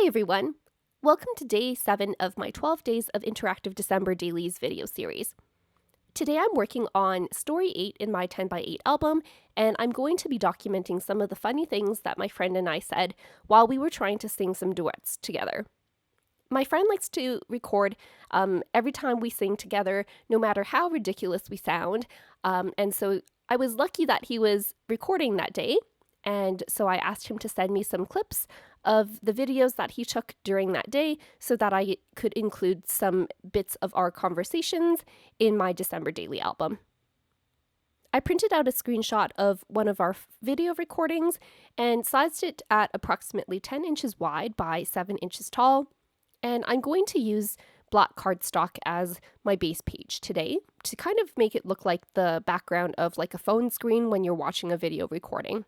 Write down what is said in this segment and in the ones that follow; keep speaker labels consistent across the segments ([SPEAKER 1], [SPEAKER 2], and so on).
[SPEAKER 1] Hey everyone! Welcome to day 7 of my 12 Days of Interactive December Dailies video series. Today I'm working on Story 8 in my 10x8 album, and I'm going to be documenting some of the funny things that my friend and I said while we were trying to sing some duets together. My friend likes to record every time we sing together, no matter how ridiculous we sound, and so I was lucky that he was recording that day, and so I asked him to send me some clips of the videos that he took during that day so that I could include some bits of our conversations in my December daily album. I printed out a screenshot of one of our video recordings and sized it at approximately 10 inches wide by 7 inches tall, and I'm going to use black cardstock as my base page today to kind of make it look like the background of like a phone screen when you're watching a video recording.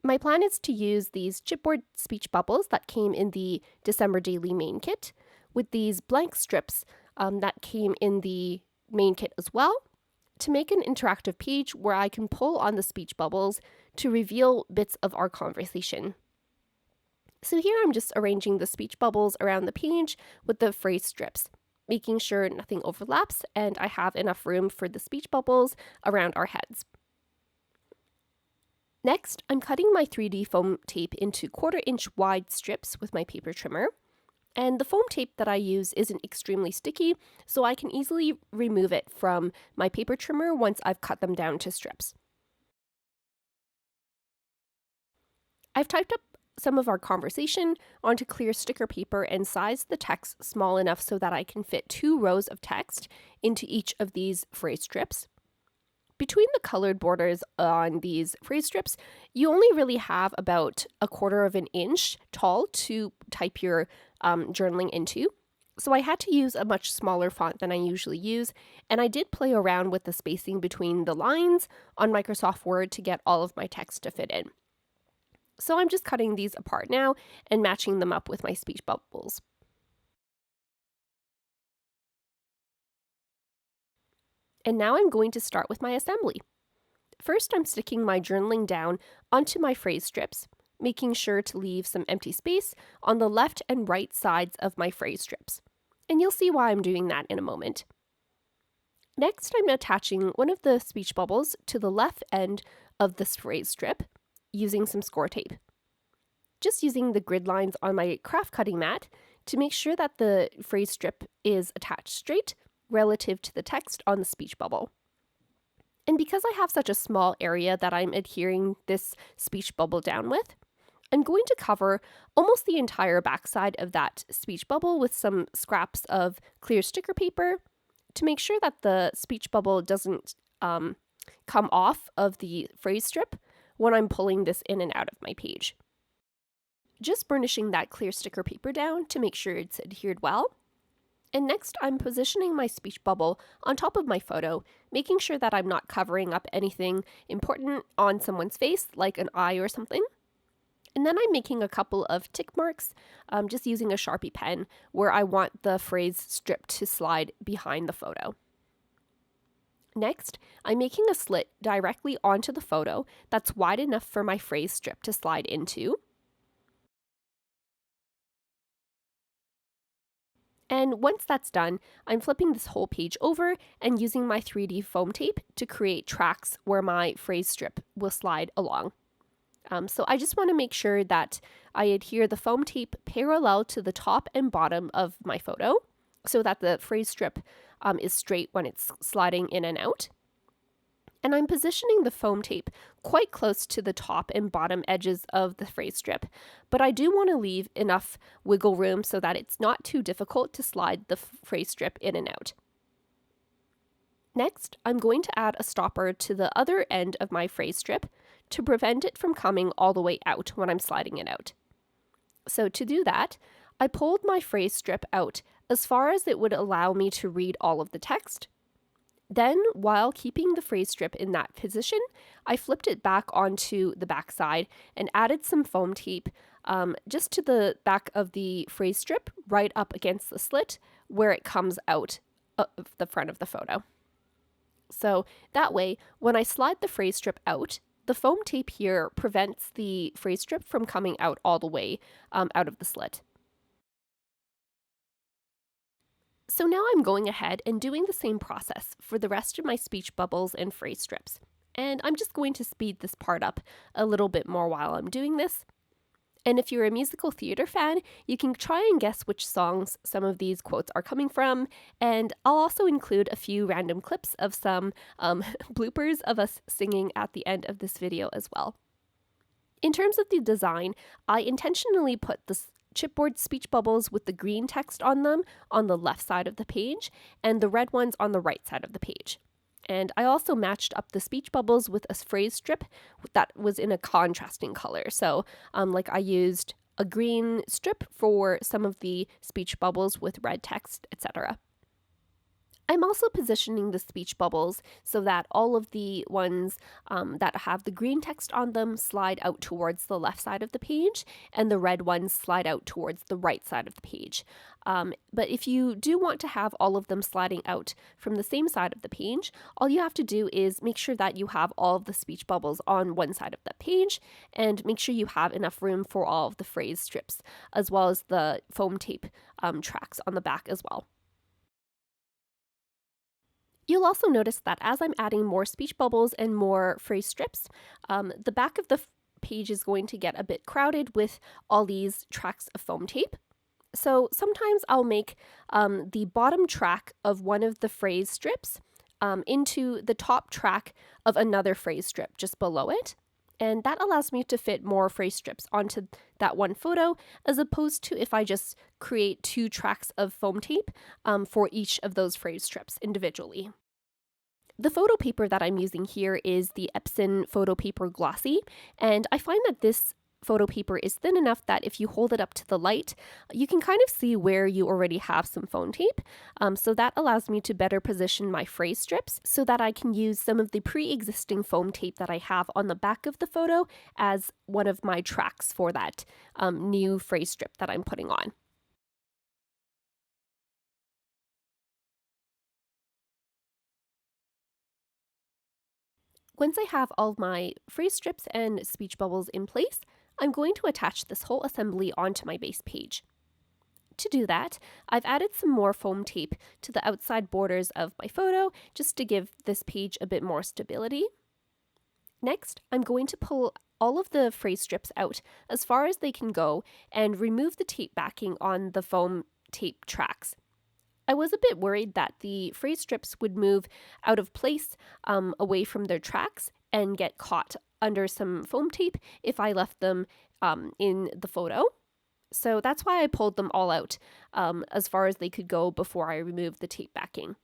[SPEAKER 1] My plan is to use these Chipboard speech bubbles that came in the December Daily main kit, with these blank strips that came in the main kit as well, to make an interactive page where I can pull on the speech bubbles to reveal bits of our conversation. So here I'm just arranging the speech bubbles around the page with the phrase strips, making sure nothing overlaps and I have enough room for the speech bubbles around our heads. Next, I'm cutting my 3D foam tape into 1/4 inch wide strips with my paper trimmer. And the foam tape that I use isn't extremely sticky, so I can easily remove it from my paper trimmer once I've cut them down to strips. I've typed up some of our conversation onto clear sticker paper and sized the text small enough so that I can fit 2 rows of text into each of these phrase strips. Between the colored borders on these phrase strips, you only really have about 1/4 inch tall to type your journaling into. So I had to use a much smaller font than I usually use, and I did play around with the spacing between the lines on Microsoft Word to get all of my text to fit in. So I'm just cutting these apart now and matching them up with my speech bubbles. And now I'm going to start with my assembly. First, I'm sticking my journaling down onto my phrase strips, making sure to leave some empty space on the left and right sides of my phrase strips. And you'll see why I'm doing that in a moment. Next, I'm attaching one of the speech bubbles to the left end of this phrase strip using some score tape. Just using the grid lines on my craft cutting mat to make sure that the phrase strip is attached straight relative to the text on the speech bubble. And because I have such a small area that I'm adhering this speech bubble down with, I'm going to cover almost the entire backside of that speech bubble with some scraps of clear sticker paper to make sure that the speech bubble doesn't come off of the phrase strip when I'm pulling this in and out of my page. Just burnishing that clear sticker paper down to make sure it's adhered well. And next, I'm positioning my speech bubble on top of my photo, making sure that I'm not covering up anything important on someone's face, like an eye or something. And then I'm making a couple of tick marks, just using a Sharpie pen, where I want the phrase strip to slide behind the photo. Next, I'm making a slit directly onto the photo that's wide enough for my phrase strip to slide into. And once that's done, I'm flipping this whole page over and using my 3D foam tape to create tracks where my phrase strip will slide along. So I just want to make sure that I adhere the foam tape parallel to the top and bottom of my photo so that the phrase strip is straight when it's sliding in and out. And I'm positioning the foam tape quite close to the top and bottom edges of the phrase strip, but I do want to leave enough wiggle room so that it's not too difficult to slide the phrase strip in and out. Next, I'm going to add a stopper to the other end of my phrase strip to prevent it from coming all the way out when I'm sliding it out. So to do that, I pulled my phrase strip out as far as it would allow me to read all of the text. Then, while keeping the phrase strip in that position, I flipped it back onto the back side and added some foam tape just to the back of the phrase strip, right up against the slit where it comes out of the front of the photo. So that way, when I slide the phrase strip out, The foam tape here prevents the phrase strip from coming out all the way out of the slit. So now I'm going ahead and doing the same process for the rest of my speech bubbles and phrase strips. And I'm just going to speed this part up a little bit more while I'm doing this. And if you're a musical theater fan, you can try and guess which songs some of these quotes are coming from. And I'll also include a few random clips of some bloopers of us singing at the end of this video as well. In terms of the design, I intentionally put the chipboard speech bubbles with the green text on them on the left side of the page and the red ones on the right side of the page. And I also matched up the speech bubbles with a phrase strip that was in a contrasting color. So I used a green strip for some of the speech bubbles with red text, etc. I'm also positioning the speech bubbles so that all of the ones that have the green text on them slide out towards the left side of the page, and the red ones slide out towards the right side of the page. But if you do want to have all of them sliding out from the same side of the page, all you have to do is make sure that you have all of the speech bubbles on one side of the page, and make sure you have enough room for all of the phrase strips, as well as the foam tape tracks on the back as well. You'll also notice that as I'm adding more speech bubbles and more phrase strips, the back of the page is going to get a bit crowded with all these tracks of foam tape. So sometimes I'll make the bottom track of one of the phrase strips into the top track of another phrase strip just below it. And that allows me to fit more phrase strips onto that one photo, as opposed to if I just create two tracks of foam tape for each of those phrase strips individually. The photo paper that I'm using here is the Epson Photo Paper Glossy, and I find that this photo paper is thin enough that if you hold it up to the light, you can kind of see where you already have some foam tape. So that allows me to better position my phrase strips so that I can use some of the pre-existing foam tape that I have on the back of the photo as one of my tracks for that new phrase strip that I'm putting on. Once I have all of my phrase strips and speech bubbles in place, I'm going to attach this whole assembly onto my base page. To do that, I've added some more foam tape to the outside borders of my photo just to give this page a bit more stability. Next, I'm going to pull all of the phrase strips out as far as they can go and remove the tape backing on the foam tape tracks. I was a bit worried that the phrase strips would move out of place away from their tracks and get caught under some foam tape if I left them in the photo. So that's why I pulled them all out as far as they could go before I removed the tape backing.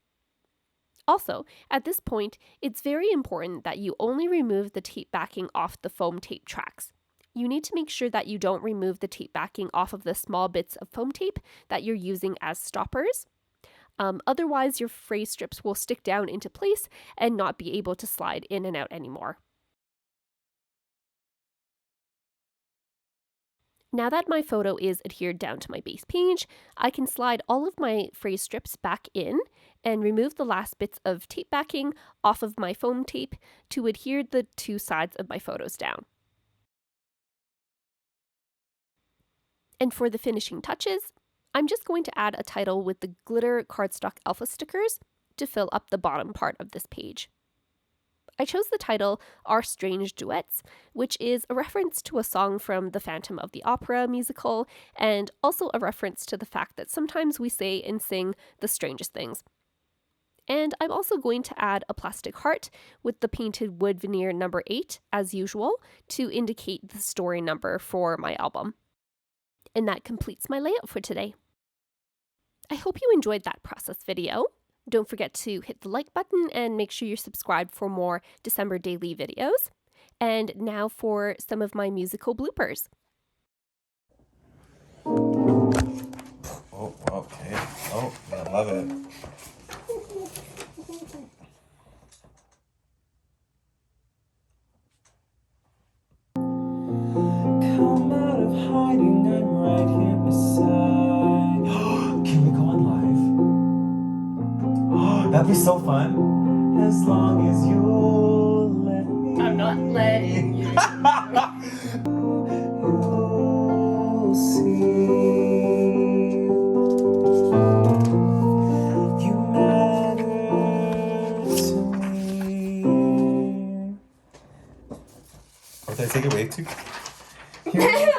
[SPEAKER 1] Also, at this point, it's very important that you only remove the tape backing off the foam tape tracks. You need to make sure that you don't remove the tape backing off of the small bits of foam tape that you're using as stoppers. Otherwise, your phrase strips will stick down into place and not be able to slide in and out anymore. Now that my photo is adhered down to my base page, I can slide all of my phrase strips back in and remove the last bits of tape backing off of my foam tape to adhere the two sides of my photos down. And for the finishing touches, I'm just going to add a title with the glitter cardstock alpha stickers to fill up the bottom part of this page. I chose the title Our Strange Duets, which is a reference to a song from the Phantom of the Opera musical, and also a reference to the fact that sometimes we say and sing the strangest things. And I'm also going to add a plastic heart with the painted wood veneer number 8, as usual, to indicate the story number for my album. And that completes my layout for today. I hope you enjoyed that process video. Don't forget to hit the like button and make sure you're subscribed for more December daily videos. And now for some of my musical bloopers.
[SPEAKER 2] Oh, okay. Oh, I love it. Come out of hiding, I'm right here beside. Can we go on live? That'd be so fun. As long as you'll let me. I'm not
[SPEAKER 1] not letting you.
[SPEAKER 2] You'll see. You matter to me. Oh, did I take it way too?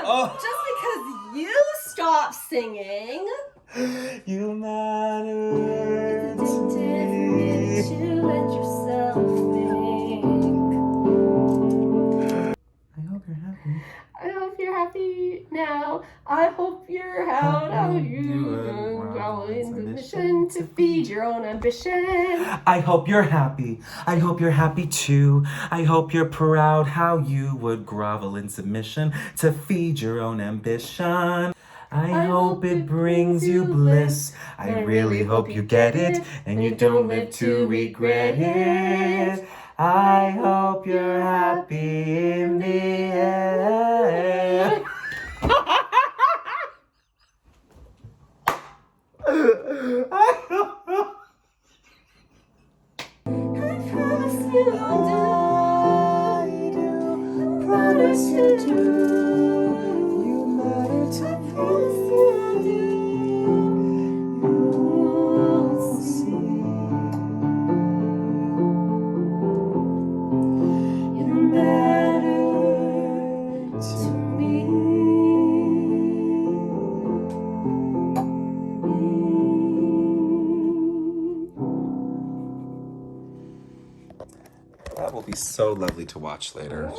[SPEAKER 2] Oh.
[SPEAKER 1] Just because you stop singing.
[SPEAKER 2] You matter
[SPEAKER 1] It's
[SPEAKER 2] to
[SPEAKER 1] addictive
[SPEAKER 2] me.
[SPEAKER 1] to let yourself think.
[SPEAKER 2] I hope you're happy.
[SPEAKER 1] I hope you're happy now. I hope you're how you go in the mission to feed your own ambition.
[SPEAKER 2] I hope you're happy. I hope you're happy too. I hope you're proud how you would grovel in submission to feed your own ambition. I hope it brings you bliss. I really hope you get it and you don't live to regret it. I hope you're happy in the end.
[SPEAKER 1] Promise you do.
[SPEAKER 2] You matter to me.
[SPEAKER 1] You'll see. You matter to me.
[SPEAKER 2] That will be so lovely to watch later.